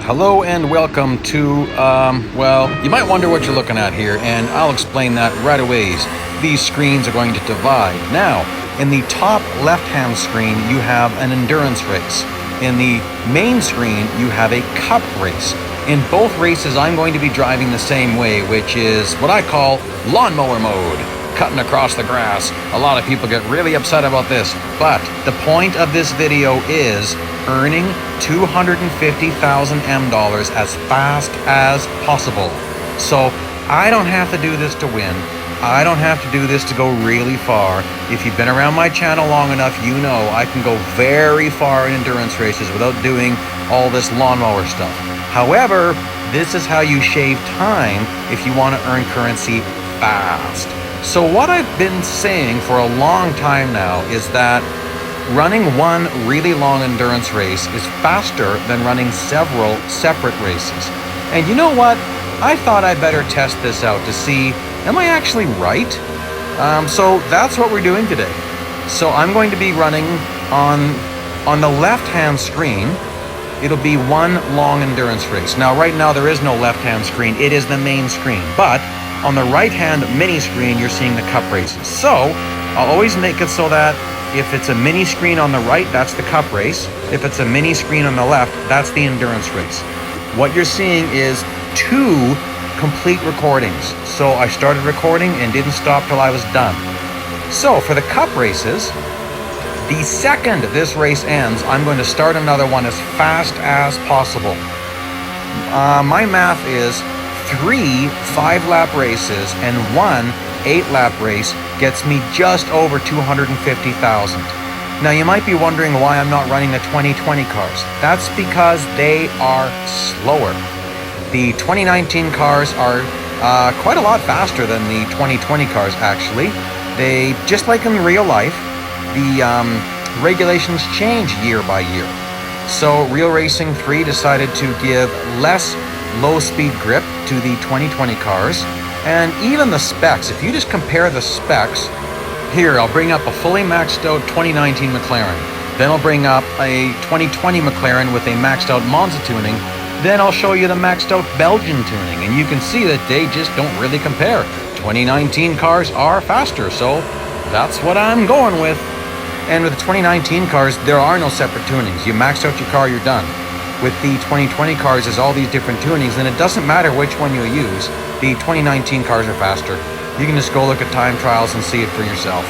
Hello and welcome to, well, you might wonder what you're looking at here, and I'll explain that right away. These screens are going to divide. Now, in the top left-hand screen, you have an endurance race. In the main screen, you have a cup race. In both races, I'm going to be driving the same way, which is what I call lawnmower mode, cutting across the grass. A lot of people get really upset about this, but the point of this video is earning $250,000 as fast as possible. So I don't have to do this to win. I don't have to do this to go really far. If you've been around my channel long enough, you know I can go very far in endurance races without doing all this lawnmower stuff. However, this is how you shave time if you want to earn currency fast. So what I've been saying for a long time now is that running one really long endurance race is faster than running several separate races. And you know what? I thought I'd better test this out to see, am I actually right? So that's what we're doing today. So I'm going to be running on the left-hand screen. It'll be one long endurance race. Now, right now, there is no left-hand screen. It is the main screen. But on the right-hand mini screen, you're seeing the cup races. So I'll always make it so that if it's a mini screen on the right, that's the cup race. If it's a mini screen on the left, that's the endurance race. What you're seeing is two complete recordings. So I started recording and didn't stop till I was done. So for the cup races, the second this race ends, I'm going to start another one as fast as possible. My math is 3 5-lap races and 1 8-lap race gets me just over 250,000. Now you might be wondering why I'm not running the 2020 cars. That's because they are slower. The 2019 cars are quite a lot faster than the 2020 cars actually. They, just like in real life, the regulations change year by year. So Real Racing 3 decided to give less low-speed grip to the 2020 cars. And even the specs, if you just compare the specs, here I'll bring up a fully maxed out 2019 McLaren. Then I'll bring up a 2020 McLaren with a maxed out Monza tuning. Then I'll show you the maxed out Belgian tuning. And you can see that they just don't really compare. 2019 cars are faster, so that's what I'm going with. And with the 2019 cars, there are no separate tunings. You maxed out your car, you're done. With the 2020 cars, there's all these different tunings, and it doesn't matter which one you use. The 2019 cars are faster. You can just go look at time trials and see it for yourself.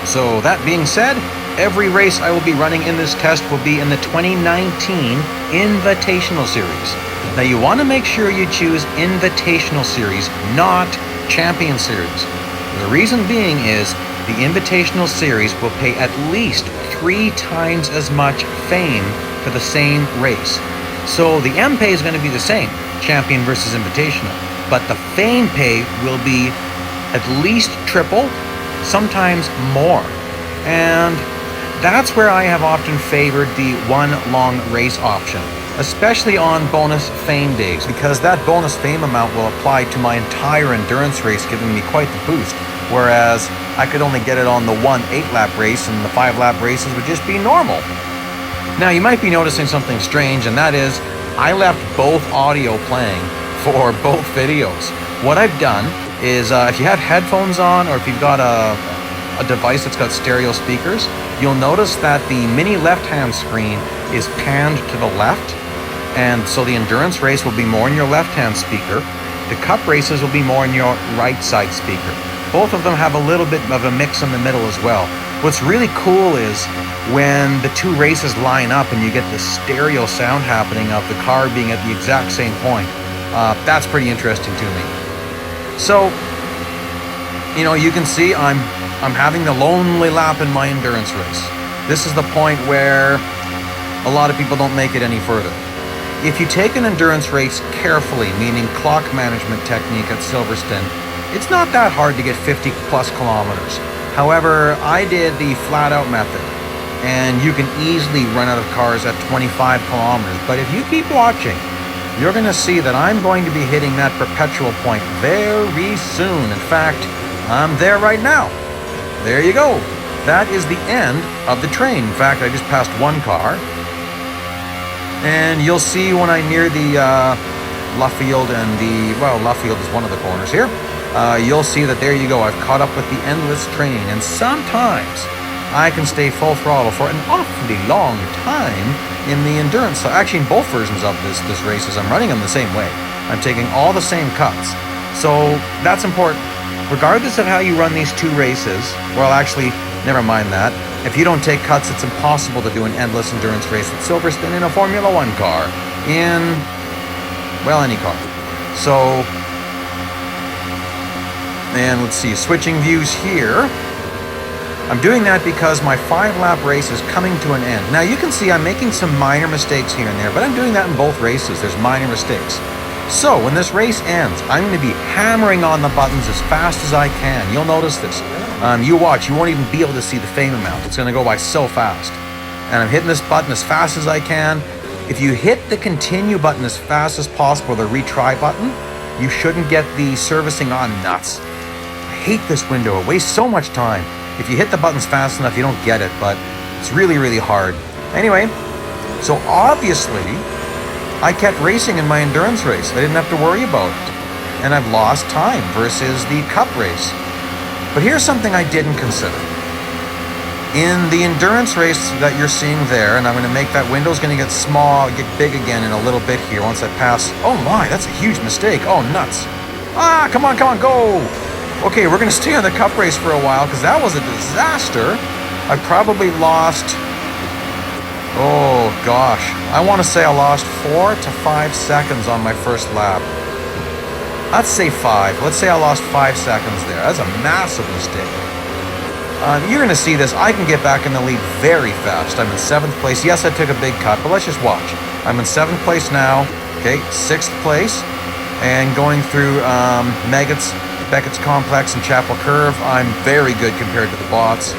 So that being said, every race I will be running in this test will be in the 2019 Invitational Series. Now you want to make sure you choose Invitational Series, not Champion Series. The reason being is the Invitational Series will pay at least 3 times as much fame for the same race. So the M pay is going to be the same, Champion versus Invitational, but the fame pay will be at least triple, sometimes more. And that's where I have often favored the one long race option, especially on bonus fame days, because that bonus fame amount will apply to my entire endurance race, giving me quite the boost. Whereas I could only get it on the 1 8-lap race, and the 5-lap races would just be normal. Now you might be noticing something strange, and that is I left both audio playing for both videos. What I've done is if you have headphones on, or if you've got a device that's got stereo speakers, you'll notice that the mini left-hand screen is panned to the left, and so the endurance race will be more in your left-hand speaker. The cup races will be more in your right side speaker. Both of them have a little bit of a mix in the middle as well. What's really cool is when the two races line up and you get the stereo sound happening of the car being at the exact same point. That's pretty interesting to me. So, you know, you can see I'm having the lonely lap in my endurance race. This is the point where a lot of people don't make it any further. If you take an endurance race carefully, meaning clock management technique at Silverstone, it's not that hard to get 50 plus kilometers. However, I did the flat out method, and you can easily run out of cars at 25 kilometers. But if you keep watching, you're going to see that I'm going to be hitting that perpetual point very soon. In fact, I'm there right now. There you go. That is the end of the train. In fact, I just passed one car. And you'll see when I near the Luffield and Luffield is one of the corners here. You'll see that there you go. I've caught up with the endless train, and sometimes I can stay full throttle for an awfully long time in the endurance. Actually, in both versions of this races, I'm running them the same way. I'm taking all the same cuts. So that's important. Regardless of how you run these two races, well, actually, never mind that. If you don't take cuts, it's impossible to do an endless endurance race at Silverstone in a Formula One car, in, well, any car. So, and let's see, switching views here. I'm doing that because my 5-lap race is coming to an end. Now you can see I'm making some minor mistakes here and there, but I'm doing that in both races. There's minor mistakes. So when this race ends, I'm going to be hammering on the buttons as fast as I can. You'll notice this. You watch, you won't even be able to see the fame amount. It's going to go by so fast. And I'm hitting this button as fast as I can. If you hit the continue button as fast as possible, the retry button, you shouldn't get the servicing on nuts. I hate this window. It wastes so much time. If you hit the buttons fast enough, you don't get it, but it's really, really hard. Anyway, so obviously, I kept racing in my endurance race. I didn't have to worry about it. And I've lost time versus the cup race. But here's something I didn't consider. In the endurance race that you're seeing there, and I'm going to make that window's going to get small, get big again in a little bit here once I pass. Oh my, that's a huge mistake. Oh, nuts. Ah, come on, go. Okay, we're going to stay on the cup race for a while because that was a disaster. I probably lost, oh gosh, I want to say I lost 4 to 5 seconds on my first lap. Let's say 5. Let's say I lost 5 seconds there. That's a massive mistake. You're going to see this. I can get back in the lead very fast. I'm in 7th place. Yes, I took a big cut, but let's just watch. I'm in 7th place now. Okay, 6th place. And going through Beckett's Complex and Chapel Curve, I'm very good compared to the bots.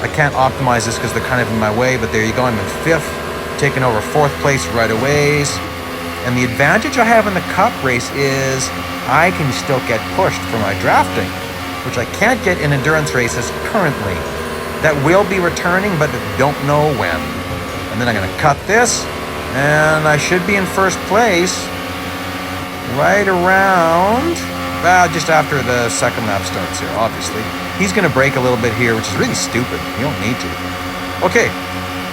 I can't optimize this because they're kind of in my way, but there you go. I'm in 5th, taking over 4th place right away. And the advantage I have in the cup race is I can still get pushed for my drafting, which I can't get in endurance races currently. That will be returning, but don't know when. And then I'm going to cut this, and I should be in 1st place right around, just after the 2nd lap starts here, obviously. He's going to brake a little bit here, which is really stupid. You don't need to. Okay,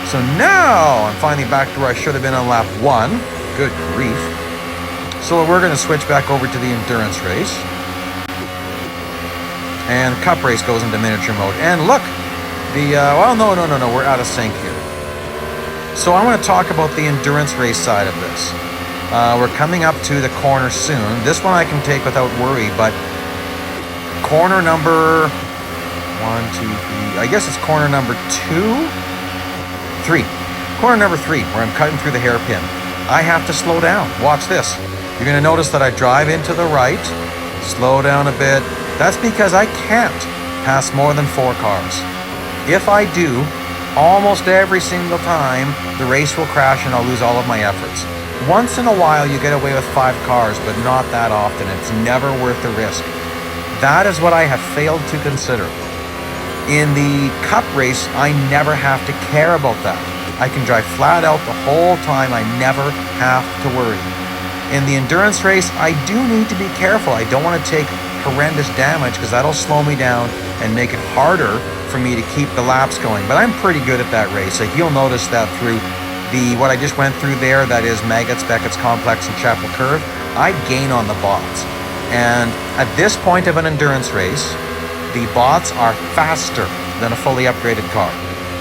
so now I'm finally back to where I should have been on lap 1. Good grief. So we're going to switch back over to the endurance race. And cup race goes into miniature mode. And look, no, we're out of sync here. So I want to talk about the endurance race side of this. We're coming up to the corner soon. This one I can take without worry, but corner number 1, 2, 3, I guess it's corner number 3. Corner number 3, where I'm cutting through the hairpin. I have to slow down. Watch this. You're going to notice that I drive into the right, slow down a bit. That's because I can't pass more than 4 cars. If I do, almost every single time, the race will crash and I'll lose all of my efforts. Once in a while, you get away with 5 cars, but not that often. It's never worth the risk. That is what I have failed to consider. In the cup race, I never have to care about that. I can drive flat out the whole time. I never have to worry. In the endurance race, I do need to be careful. I don't want to take horrendous damage because that'll slow me down and make it harder for me to keep the laps going. But I'm pretty good at that race. Like, you'll notice that through what I just went through there, that is Beckett's Complex and Chapel Curve, I gain on the bots. And at this point of an endurance race, the bots are faster than a fully upgraded car.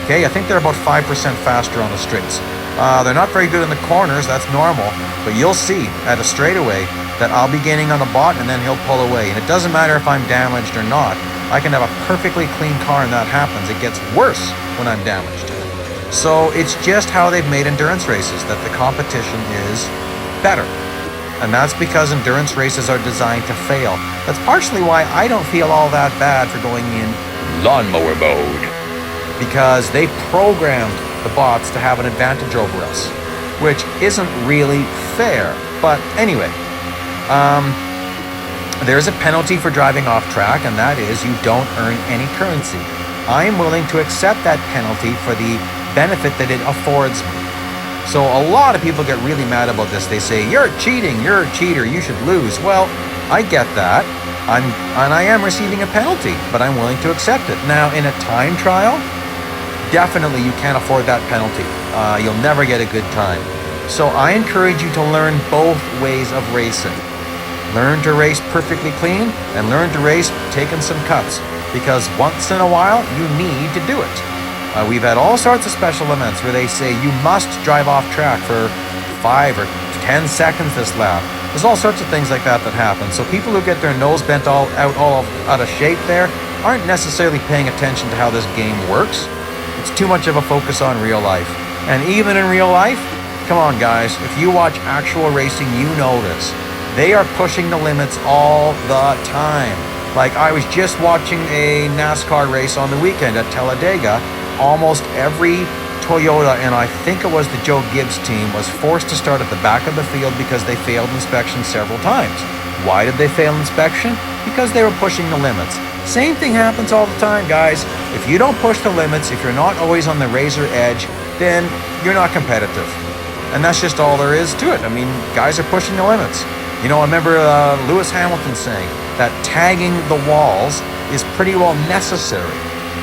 Okay, I think they're about 5% faster on the straights. They're not very good in the corners, that's normal, but you'll see at a straightaway that I'll be gaining on the bot and then he'll pull away. And it doesn't matter if I'm damaged or not. I can have a perfectly clean car and that happens. It gets worse when I'm damaged. So it's just how they've made endurance races, that the competition is better. And that's because endurance races are designed to fail. That's partially why I don't feel all that bad for going in lawnmower mode. Because they programmed the bots to have an advantage over us, which isn't really fair. But anyway, there's a penalty for driving off track, and that is you don't earn any currency. I am willing to accept that penalty for the benefit that it affords me. So a lot of people get really mad about this. They say, you're cheating, you're a cheater, you should lose. Well, I get that. I am receiving a penalty, but I'm willing to accept it. Now, in a time trial, definitely you can't afford that penalty. You'll never get a good time. So I encourage you to learn both ways of racing. Learn to race perfectly clean and learn to race taking some cuts, because once in a while you need to do it. We've had all sorts of special events where they say you must drive off track for 5 or 10 seconds this lap. There's all sorts of things like that happen. So people who get their nose bent all out of shape there aren't necessarily paying attention to how this game works. It's too much of a focus on real life. And even in real life, come on guys, if you watch actual racing, you know this. They are pushing the limits all the time. Like, I was just watching a NASCAR race on the weekend at Talladega. Almost every Toyota, and I think it was the Joe Gibbs team, was forced to start at the back of the field because they failed inspection several times. Why did they fail inspection? Because they were pushing the limits. Same thing happens all the time, guys. If you don't push the limits, if you're not always on the razor edge, then you're not competitive. And that's just all there is to it. I mean, guys are pushing the limits. You know, I remember Lewis Hamilton saying that tagging the walls is pretty well necessary.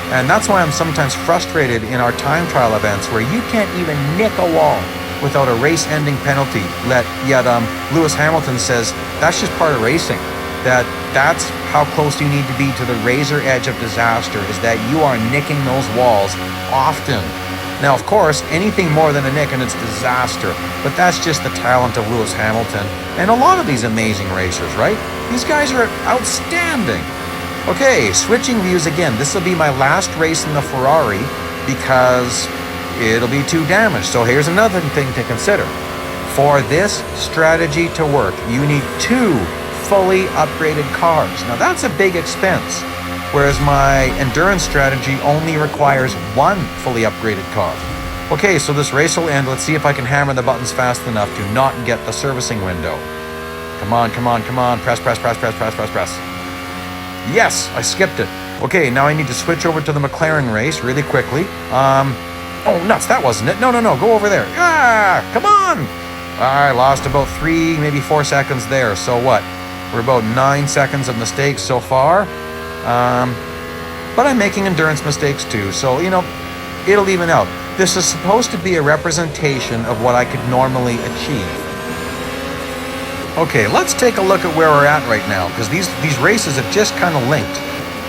And that's why I'm sometimes frustrated in our time trial events where you can't even nick a wall without a race-ending penalty. Yet Lewis Hamilton says that's just part of racing. That's how close you need to be to the razor edge of disaster, is that you are nicking those walls often. Now, of course, anything more than a nick and it's disaster, but that's just the talent of Lewis Hamilton and a lot of these amazing racers, right? These guys are outstanding. Okay, switching views again. This will be my last race in the Ferrari because it'll be too damaged. So here's another thing to consider. For this strategy to work, you need 2 fully upgraded cars. Now that's a big expense, whereas my endurance strategy only requires 1 fully upgraded car. Okay, so this race will end. Let's see if I can hammer the buttons fast enough to not get the servicing window. Come on, come on, come on. Press, press, press, press, press, press, press. Yes, I skipped it. Okay, now I need to switch over to the McLaren race really quickly. Oh, nuts, that wasn't it. No, go over there. Ah, come on. I lost about 3, maybe 4 seconds there. So what? We're about 9 seconds of mistakes so far. But I'm making endurance mistakes too. So, you know, it'll even out. This is supposed to be a representation of what I could normally achieve. Okay, let's take a look at where we're at right now, because these races have just kind of linked.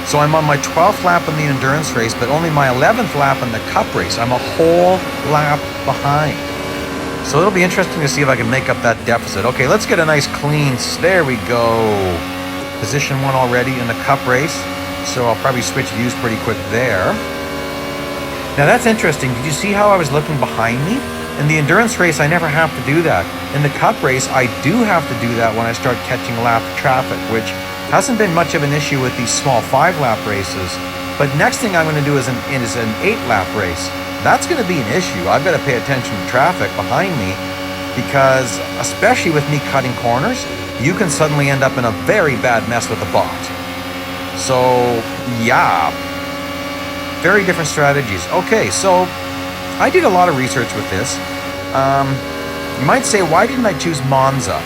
So I'm on my 12th lap in the endurance race, but only my 11th lap in the cup race. I'm a whole lap behind. So it'll be interesting to see if I can make up that deficit. Okay, let's get a nice clean, there we go. Position 1 already in the cup race. So I'll probably switch views pretty quick there. Now that's interesting. Did you see how I was looking behind me? In the endurance race, I never have to do that. In the cup race, I do have to do that when I start catching lap traffic, which hasn't been much of an issue with these small 5-lap races. But next thing I'm going to do is an 8-lap race. That's going to be an issue. I've got to pay attention to traffic behind me, because especially with me cutting corners, you can suddenly end up in a very bad mess with a bot. So, yeah, very different strategies. Okay, so I did a lot of research with this. You might say, why didn't I choose Monza?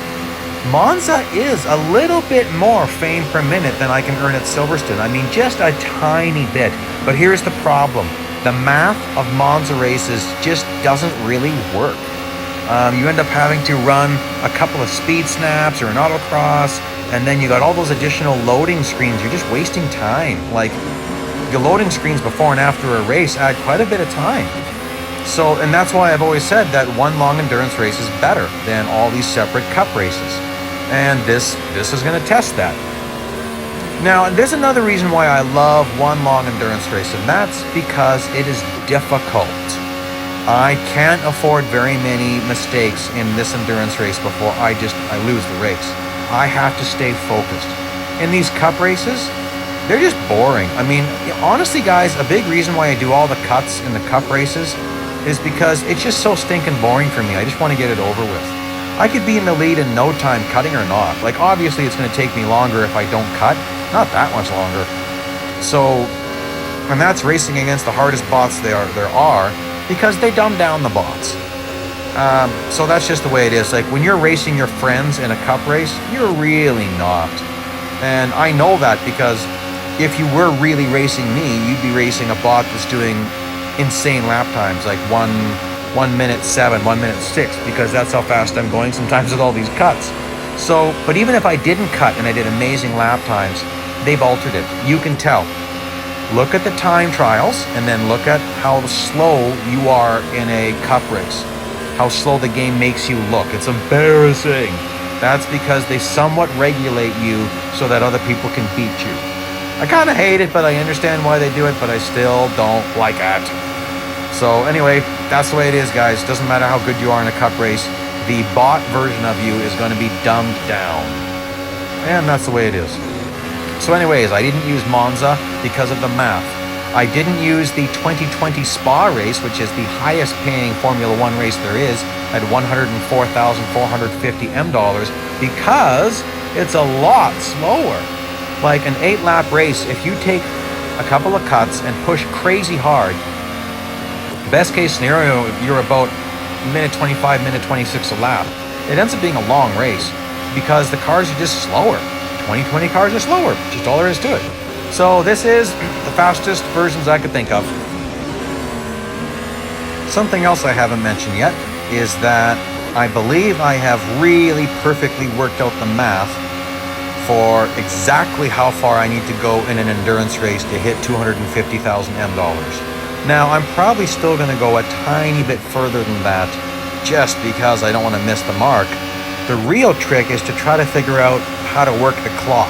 Monza is a little bit more fame per minute than I can earn at Silverstone. I mean, just a tiny bit. But here's the problem. The math of Monza races just doesn't really work. You end up having to run a couple of speed snaps or an autocross, and then you got all those additional loading screens. You're just wasting time. Like, the loading screens before and after a race add quite a bit of time. So, and that's why I've always said that one long endurance race is better than all these separate cup races. And this is going to test that. Now, there's another reason why I love one long endurance race, and that's because it is difficult. I can't afford very many mistakes in this endurance race before I lose the race. I have to stay focused. In these cup races, they're just boring. I mean, honestly, guys, a big reason why I do all the cuts in the cup races is because it's just so stinking boring for me. I just want to get it over with. I could be in the lead in no time, cutting or not. Like, obviously, it's going to take me longer if I don't cut. Not that much longer. So, and that's racing against the hardest bots there are, because they dumb down the bots. So that's just the way it is. Like when you're racing your friends in a cup race, you're really not. And I know that because if you were really racing me, you'd be racing a bot that's doing insane lap times, like 1:07, 1:06, because that's how fast I'm going sometimes with all these cuts. So, but even if I didn't cut and I did amazing lap times, they've altered it. You can tell. Look at the time trials and then look at how slow you are in a cup race. How slow the game makes you look. It's embarrassing. That's because they somewhat regulate you so that other people can beat you. I kind of hate it, but I understand why they do it, but I still don't like it. So anyway, that's the way it is, guys. Doesn't matter how good you are in a cup race. The bot version of you is going to be dumbed down. And that's the way it is. So anyways, I didn't use Monza because of the math. I didn't use the 2020 Spa race, which is the highest paying Formula One race there is, at $104,450 M, because it's a lot slower. Like an 8-lap race, if you take a couple of cuts and push crazy hard, best case scenario, you're about minute 25, minute 26 a lap. It ends up being a long race because the cars are just slower. 2020 cars are slower, just all there is to it. So this is the fastest versions I could think of. Something else I haven't mentioned yet is that I believe I have really perfectly worked out the math for exactly how far I need to go in an endurance race to hit 250,000 M dollars. Now, I'm probably still going to go a tiny bit further than that just because I don't want to miss the mark. The real trick is to try to figure out how to work the clock.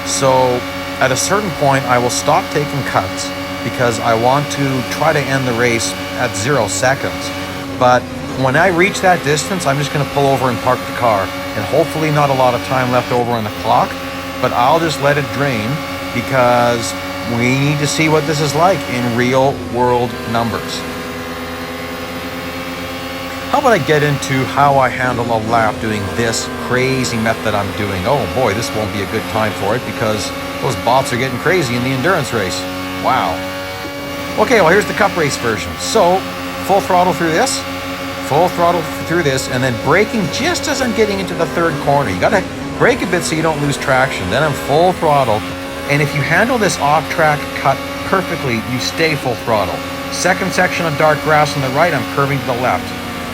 So at a certain point, I will stop taking cuts because I want to try to end the race at 0 seconds. But when I reach that distance, I'm just going to pull over and park the car, and hopefully not a lot of time left over on the clock, but I'll just let it drain because we need to see what this is like in real world numbers. How about I get into how I handle a lap doing this crazy method I'm doing? Oh boy, this won't be a good time for it because those bots are getting crazy in the endurance race. Wow. Okay, well here's the cup race version. So, full throttle through this, and then braking just as I'm getting into the third corner. You gotta brake a bit so you don't lose traction. Then I'm full throttle. And if you handle this off-track cut perfectly, you stay full throttle. Second section of dark grass on the right, I'm curving to the left.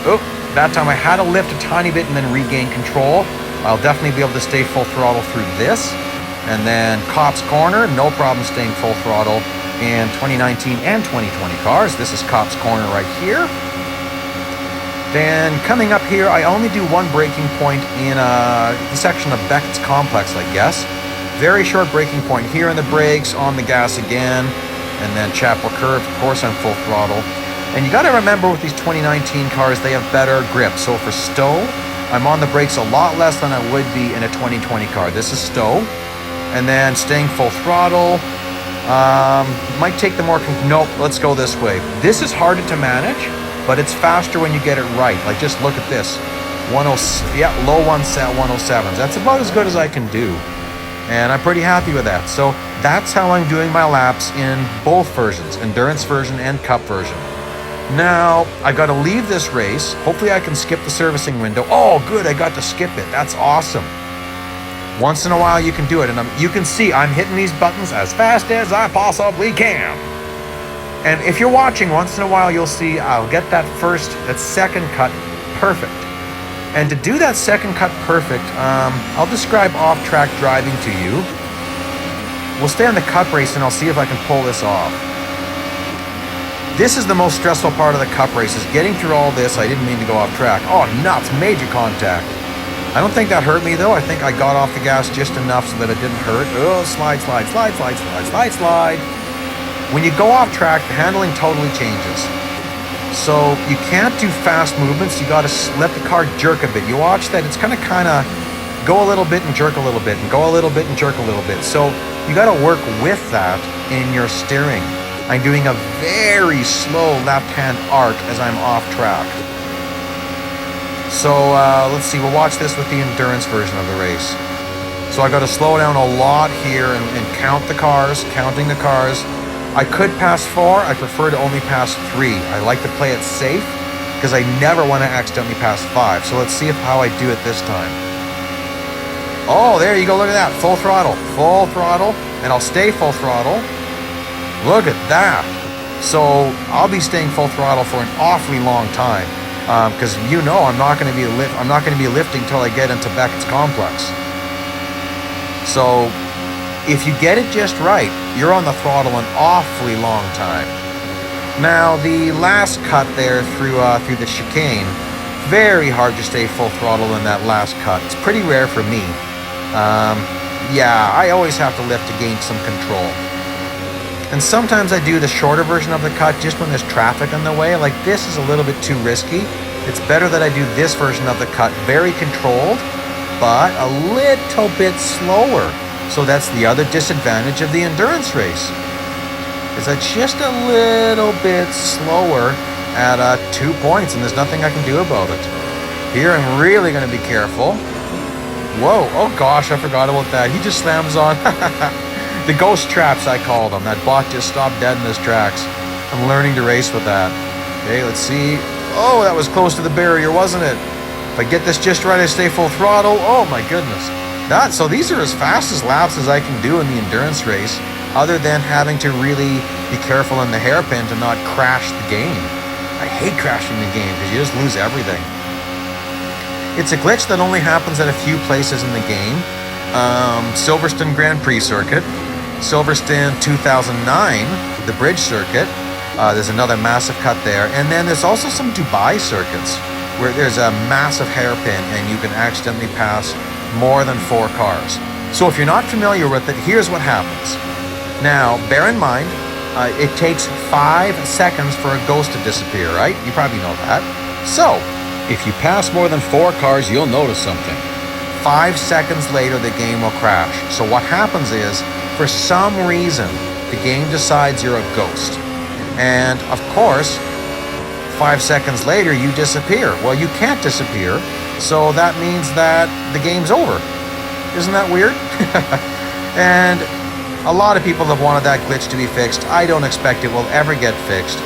Oh, that time I had to lift a tiny bit and then regain control. I'll definitely be able to stay full throttle through this. And then Cops Corner, no problem staying full throttle in 2019 and 2020 cars. This is Cops Corner right here. Then coming up here, I only do one braking point in the section of Beckett's Complex, I guess. Very short braking point here in the brakes, on the gas again, and then Chapel Curve, of course, I'm full throttle. And you got to remember with these 2019 cars, they have better grip. So for stow, I'm on the brakes a lot less than I would be in a 2020 car. This is stow. And then staying full throttle. Might take the more, nope, let's go this way. This is harder to manage, but it's faster when you get it right. Like just look at this. Low 107s. That's about as good as I can do. And I'm pretty happy with that. So that's how I'm doing my laps in both versions, endurance version and cup version. Now, I got to leave this race. Hopefully I can skip the servicing window. Oh, good, I got to skip it. That's awesome. Once in a while you can do it. And you can see I'm hitting these buttons as fast as I possibly can. And if you're watching, once in a while you'll see I'll get that second cut perfect. And to do that second cut perfect, I'll describe off-track driving to you. We'll stay on the cup race and I'll see if I can pull this off. This is the most stressful part of the cup race, is getting through all this. I didn't mean to go off track. Oh, nuts, major contact. I don't think that hurt me though. I think I got off the gas just enough so that it didn't hurt. Oh, slide. When you go off track, the handling totally changes. So you can't do fast movements. You got to let the car jerk a bit. You watch that. It's kind of go a little bit and jerk a little bit and go a little bit and jerk a little bit. So you got to work with that in your steering. I'm doing a very slow left-hand arc as I'm off track. So let's see. We'll watch this with the endurance version of the race. So I got to slow down a lot here and count the cars, counting the cars. I could pass 4. I prefer to only pass 3. I like to play it safe because I never want to accidentally pass 5. So let's see how I do it this time. Oh, there you go. Look at that. Full throttle. Full throttle. And I'll stay full throttle. Look at that. So I'll be staying full throttle for an awfully long time. Because I'm not going to be lifting till I get into Beckett's complex. So if you get it just right, you're on the throttle an awfully long time. Now the last cut there through the chicane, very hard to stay full throttle in that last cut. It's pretty rare for me. Yeah, I always have to lift to gain some control. And sometimes I do the shorter version of the cut just when there's traffic in the way. Like this is a little bit too risky. It's better that I do this version of the cut very controlled, but a little bit slower. So that's the other disadvantage of the endurance race. Is that just a little bit slower at 2 points, and there's nothing I can do about it. Here I'm really going to be careful. Whoa, oh gosh, I forgot about that. He just slams on. The ghost traps, I call them. That bot just stopped dead in his tracks. I'm learning to race with that. Okay, let's see. Oh, that was close to the barrier, wasn't it? If I get this just right, I stay full throttle. Oh my goodness. So these are as fast as laps as I can do in the endurance race, other than having to really be careful in the hairpin to not crash the game. I hate crashing the game because you just lose everything. It's a glitch that only happens at a few places in the game. Silverstone Grand Prix circuit, Silverstone 2009, the bridge circuit. There's another massive cut there. And then there's also some Dubai circuits where there's a massive hairpin and you can accidentally pass more than 4 cars. So if you're not familiar with it, here's what happens. Now, bear in mind, it takes 5 seconds for a ghost to disappear, right? You probably know that. So, if you pass more than 4 cars, you'll notice something. 5 seconds later, the game will crash. So what happens is, for some reason, the game decides you're a ghost. And, of course, 5 seconds later, you disappear. Well, you can't disappear, so that means that the game's over. Isn't that weird? And a lot of people have wanted that glitch to be fixed. I don't expect it will ever get fixed.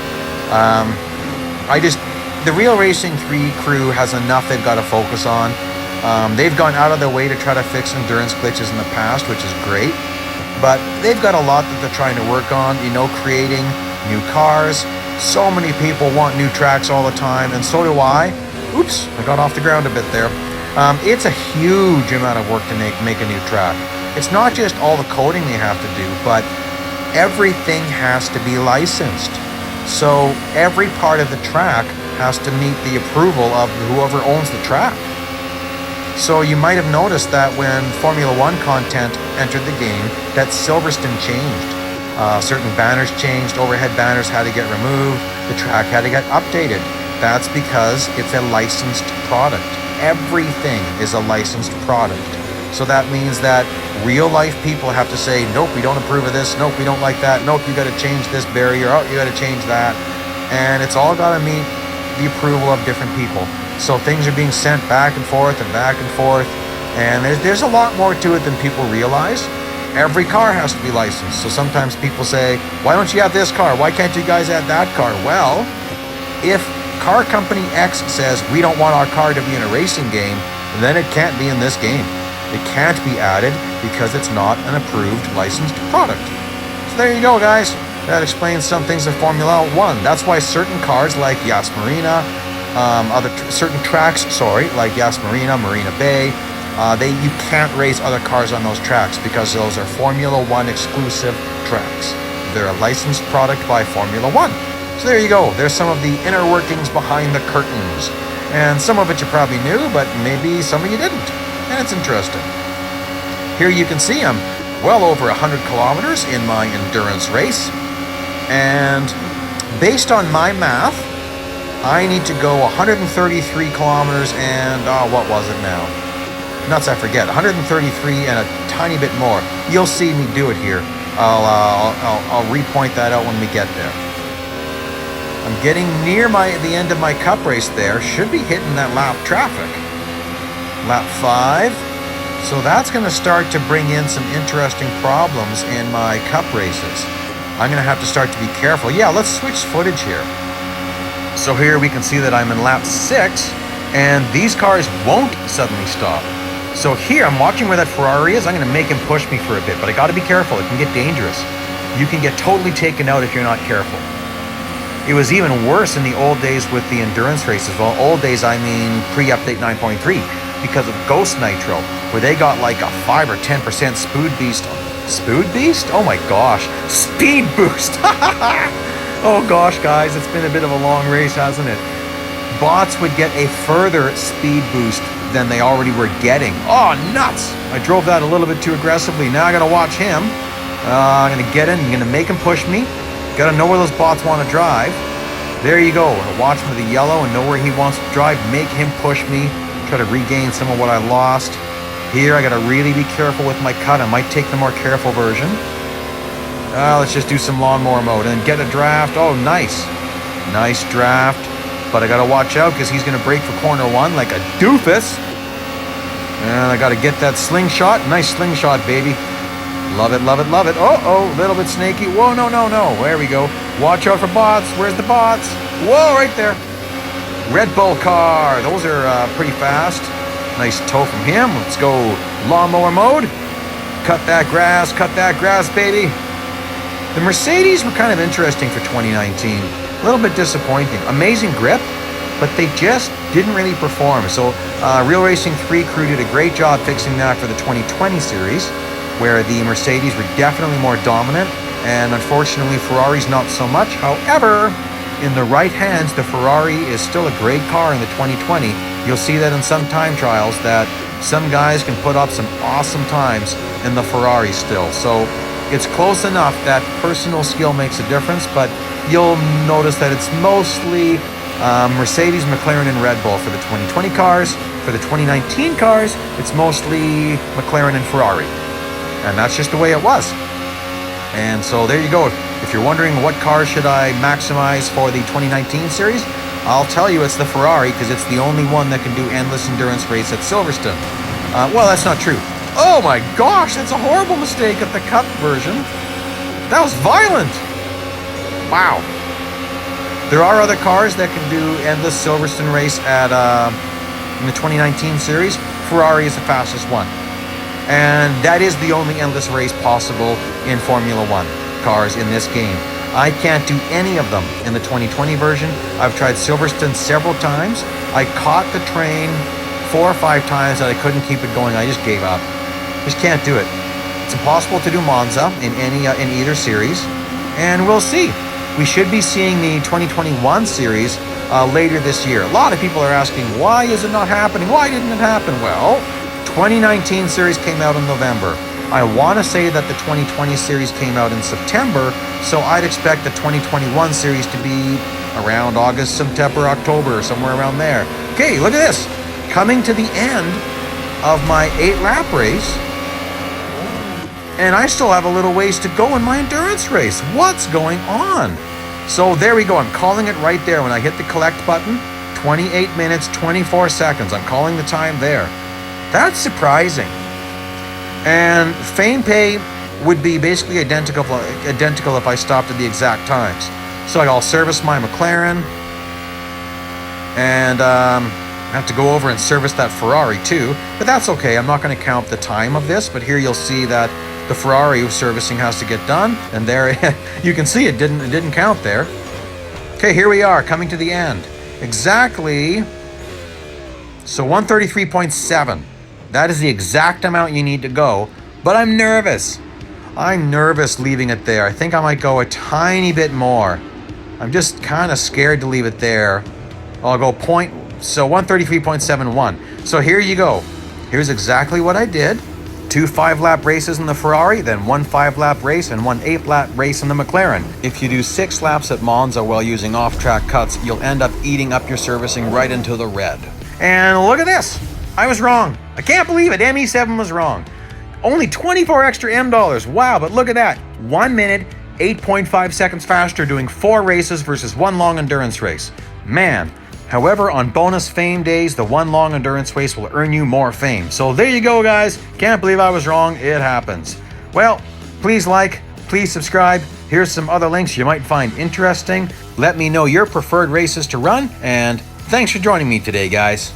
The Real Racing 3 crew has enough they've got to focus on. They've gone out of their way to try to fix endurance glitches in the past, which is great. But they've got a lot that they're trying to work on, creating new cars. So many people want new tracks all the time, and so do I. Oops, I got off the ground a bit there. It's a huge amount of work to make a new track. It's not just all the coding they have to do, but everything has to be licensed. So every part of the track has to meet the approval of whoever owns the track. So you might have noticed that when Formula 1 content entered the game, that Silverstone changed. Certain banners changed, overhead banners had to get removed, the track had to get updated. That's because it's a licensed product. Everything is a licensed product. So that means that real life people have to say, nope, we don't approve of this, nope, we don't like that, nope, you gotta change this barrier, oh, you gotta change that. And it's all gotta meet the approval of different people. So things are being sent back and forth, and there's a lot more to it than people realize. Every car has to be licensed. So sometimes people say, why don't you have this car? Why can't you guys add that car? Well, if car company X says we don't want our car to be in a racing game, then it can't be in this game. It can't be added because it's not an approved licensed product. So there you go, guys. That explains some things of Formula 1. That's why certain cars like Yas Marina, certain tracks, like Yas Marina, Marina Bay, you can't race other cars on those tracks because those are Formula 1 exclusive tracks. They're a licensed product by Formula 1. So there you go. There's some of the inner workings behind the curtains. And some of it you probably knew, but maybe some of you didn't. And it's interesting. Here you can see I'm well over 100 kilometers in my endurance race. And based on my math, I need to go 133 kilometers and, what was it now? Nuts, I forget. 133 and a tiny bit more. You'll see me do it here. I'll repoint that out when we get there. I'm getting near the end of my cup race there. Should be hitting that lap traffic. Lap 5. So that's going to start to bring in some interesting problems in my cup races. I'm going to have to start to be careful. Yeah, let's switch footage here. So here we can see that I'm in lap 6, and these cars won't suddenly stop. So here, I'm watching where that Ferrari is. I'm going to make him push me for a bit, but I got to be careful. It can get dangerous. You can get totally taken out if you're not careful. It was even worse in the old days with the endurance races. Well, old days, I mean pre-update 9.3, because of Ghost Nitro, where they got like a 5 or 10% speed boost. Speed beast? Oh my gosh. Speed boost. Oh gosh, guys, it's been a bit of a long race, hasn't it? Bots would get a further speed boost than they already were getting. Oh, nuts! I drove that a little bit too aggressively. Now I gotta watch him. I'm gonna get in, I'm gonna make him push me. Gotta know where those bots want to drive. There you go. Watch him with the yellow and know where he wants to drive. Make him push me. Try to regain some of what I lost. Here, I gotta really be careful with my cut. I might take the more careful version. Let's just do some lawnmower mode and get a draft. Oh, nice. Nice draft. But I gotta watch out because he's gonna brake for corner 1 like a doofus. And I gotta get that slingshot. Nice slingshot, baby. Love it, love it, love it. Oh, a little bit snaky. Whoa, no. There we go. Watch out for bots. Where's the bots? Whoa, right there. Red Bull car. Those are pretty fast. Nice toe from him. Let's go lawnmower mode. Cut that grass, baby. The Mercedes were kind of interesting for 2019. A little bit disappointing. Amazing grip, but they just didn't really perform. So Real Racing 3 crew did a great job fixing that for the 2020 series, where the Mercedes were definitely more dominant, and unfortunately Ferrari's not so much. However, in the right hands, the Ferrari is still a great car in the 2020. You'll see that in some time trials that some guys can put up some awesome times in the Ferrari still. So it's close enough that personal skill makes a difference, but you'll notice that it's mostly Mercedes, McLaren, and Red Bull for the 2020 cars. For the 2019 cars, it's mostly McLaren and Ferrari. And that's just the way it was. And so there you go. If you're wondering what car should I maximize for the 2019 series, I'll tell you it's the Ferrari, because it's the only one that can do endless endurance race at Silverstone. Well, that's not true. Oh my gosh, that's a horrible mistake at the cut version. That was violent. Wow. There are other cars that can do endless Silverstone race at in the 2019 series. Ferrari is the fastest one. And that is the only endless race possible in Formula 1 cars in this game. I can't do any of them in the 2020 version. I've tried Silverstone several times. I caught the train 4 or 5 times and I couldn't keep it going. I just gave up. Just can't do it. It's impossible to do Monza in either series. And we'll see. We should be seeing the 2021 series later this year. A lot of people are asking, why is it not happening? Why didn't it happen? Well, 2019 series came out in November. I want to say that the 2020 series came out in September, so I'd expect the 2021 series to be around August, September, October, somewhere around there. Okay, look at this. Coming to the end of my 8-lap race, and I still have a little ways to go in my endurance race. What's going on? So there we go. I'm calling it right there when I hit the collect button. 28 minutes, 24 seconds. I'm calling the time there. That's surprising. And fame pay would be basically identical if I stopped at the exact times. So I'll service my McLaren, and I have to go over and service that Ferrari too, but that's okay. I'm not going to count the time of this, but here you'll see that the Ferrari servicing has to get done, and there you can see it didn't count there. Okay, here we are coming to the end. Exactly. So 133.7. That is the exact amount you need to go, but I'm nervous. I'm nervous leaving it there. I think I might go a tiny bit more. I'm just kind of scared to leave it there. I'll go 133.71. So here you go. Here's exactly what I did. 2 5-lap races in the Ferrari, then 1 5-lap race and 1 8-lap race in the McLaren. If you do 6 laps at Monza while using off-track cuts, you'll end up eating up your servicing right into the red. And look at this. I was wrong. I can't believe it. ME7 was wrong. Only 24 extra M dollars. Wow, but look at that. 1 minute, 8.5 seconds faster doing 4 races versus 1 long endurance race. Man. However, on bonus fame days, the 1 long endurance race will earn you more fame. So there you go, guys. Can't believe I was wrong. It happens. Well, please like, please subscribe, Here's some other links you might find interesting. Let me know your preferred races to run, and thanks for joining me today, guys.